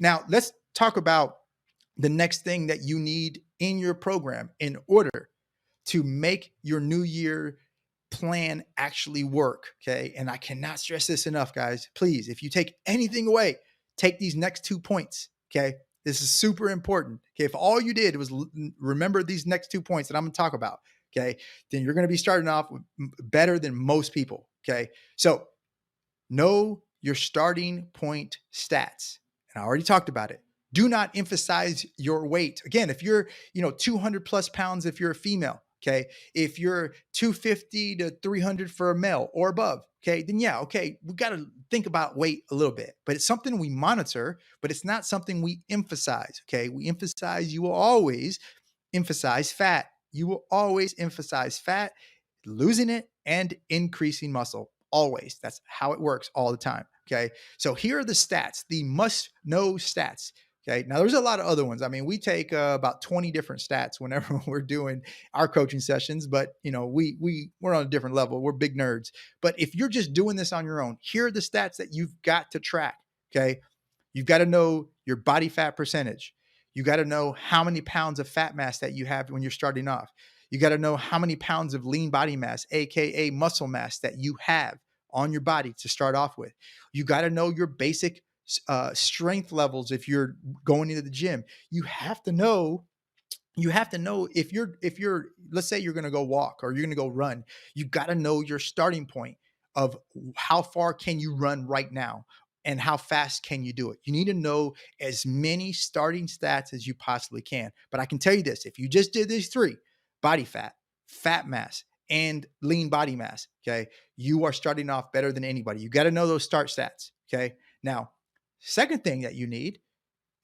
Now, let's talk about the next thing that you need in your program in order to make your new year plan actually work. Okay. And I cannot stress this enough, guys. Please, if you take anything away, take these next 2 points. Okay. This is super important. Okay. If all you did was remember these next 2 points that I'm going to talk about, okay, then you're going to be starting off with better than most people. Okay. So know your starting point stats. And I already talked about it. Do not emphasize your weight. Again, if you're, 200 plus pounds, if you're a female, okay, if you're 250 to 300 for a male or above, okay, then yeah, okay, we got to think about weight a little bit, but it's something we monitor, but it's not something we emphasize, okay? We emphasize, you will always emphasize fat. You will always emphasize fat, losing it and increasing muscle. Always. That's how it works all the time. Okay. So here are the stats, the must know stats. Okay. Now there's a lot of other ones. I mean, we take about 20 different stats whenever we're doing our coaching sessions, but we're on a different level. We're big nerds. But if you're just doing this on your own, here are the stats that you've got to track. Okay. You've got to know your body fat percentage. You got to know how many pounds of fat mass that you have when you're starting off. You got to know how many pounds of lean body mass, AKA muscle mass, that you have on your body to start off with. You got to know your basic strength levels if you're going into the gym. You have to know if you're let's say you're going to go walk or you're going to go run, you got to know your starting point of how far can you run right now and how fast can you do it. You need to know as many starting stats as you possibly can. But I can tell you this, if you just did these three, body fat, fat mass, and lean body mass, okay, you are starting off better than anybody. You got to know those start stats, okay? Now, second thing that you need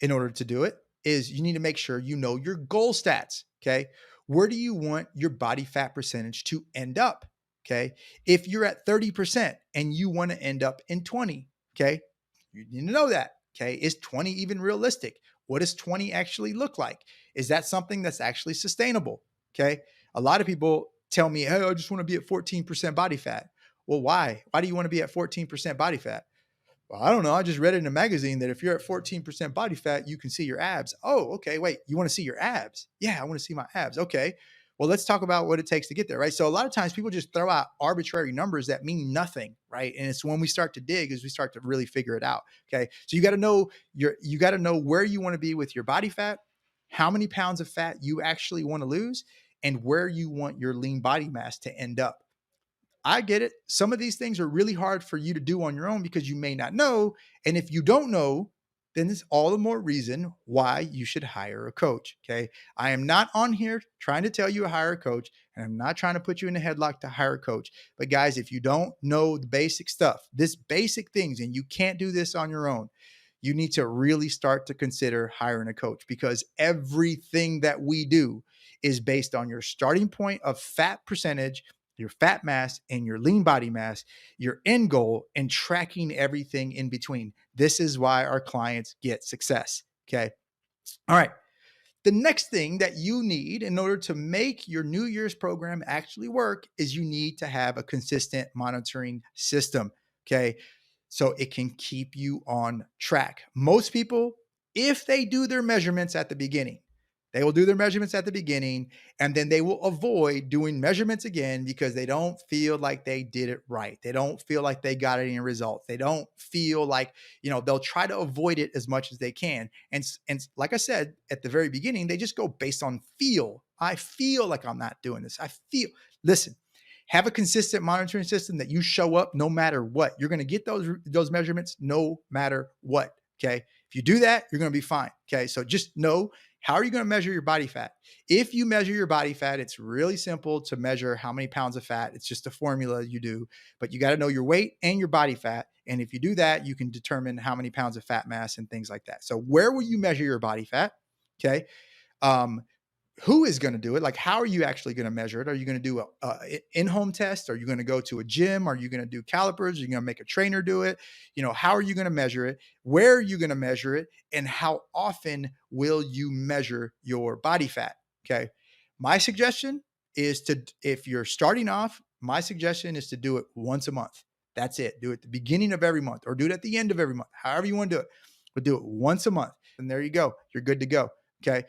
in order to do it is you need to make sure you know your goal stats, okay? Where do you want your body fat percentage to end up, okay? If you're at 30% and you want to end up in 20, okay? You need to know that, okay? Is 20 even realistic? What does 20 actually look like? Is that something that's actually sustainable, okay? A lot of people tell me, hey, I just want to be at 14% body fat. Well, why? Why do you want to be at 14% body fat? Well, I don't know. I just read it in a magazine that if you're at 14% body fat, you can see your abs. Oh, okay. Wait, you want to see your abs? Yeah, I want to see my abs. Okay. Well, let's talk about what it takes to get there, right? So a lot of times people just throw out arbitrary numbers that mean nothing, right? And it's when we start to dig is we start to really figure it out. Okay. So you got to know where you want to be with your body fat, how many pounds of fat you actually want to lose, and where you want your lean body mass to end up. I get it. Some of these things are really hard for you to do on your own because you may not know. And if you don't know, then it's all the more reason why you should hire a coach. Okay. I am not on here trying to tell you to hire a coach, and I'm not trying to put you in a headlock to hire a coach. But guys, if you don't know the basic stuff, this basic things, and you can't do this on your own, you need to really start to consider hiring a coach, because everything that we do is based on your starting point of fat percentage, your fat mass, and your lean body mass, your end goal, and tracking everything in between. This is why our clients get success. Okay. All right. The next thing that you need in order to make your New Year's program actually work is you need to have a consistent monitoring system. Okay. So it can keep you on track. Most people, if they do their measurements at the beginning, they will do their measurements at the beginning, and then they will avoid doing measurements again because they don't feel like they did it right. They don't feel like they got any results. They don't feel like, they'll try to avoid it as much as they can. And like I said, at the very beginning, they just go based on feel. I feel like I'm not doing this. Listen, have a consistent monitoring system that you show up no matter what. You're going to get those measurements no matter what. Okay. If you do that, you're going to be fine. Okay. So just know, how are you going to measure your body fat? If you measure your body fat, it's really simple to measure how many pounds of fat. It's just a formula you do, but you got to know your weight and your body fat. And if you do that, you can determine how many pounds of fat mass and things like that. So where will you measure your body fat? Okay. Who is going to do it? Like, how are you actually going to measure it? Are you going to do a in-home test? Are you going to go to a gym? Are you going to do calipers? Are you going to make a trainer do it? How are you going to measure it? Where are you going to measure it? And how often will you measure your body fat? Okay. My suggestion is if you're starting off, my suggestion is to do it once a month. That's it. Do it at the beginning of every month or do it at the end of every month, however you want to do it. We'll do it once a month. And there you go. You're good to go. Okay.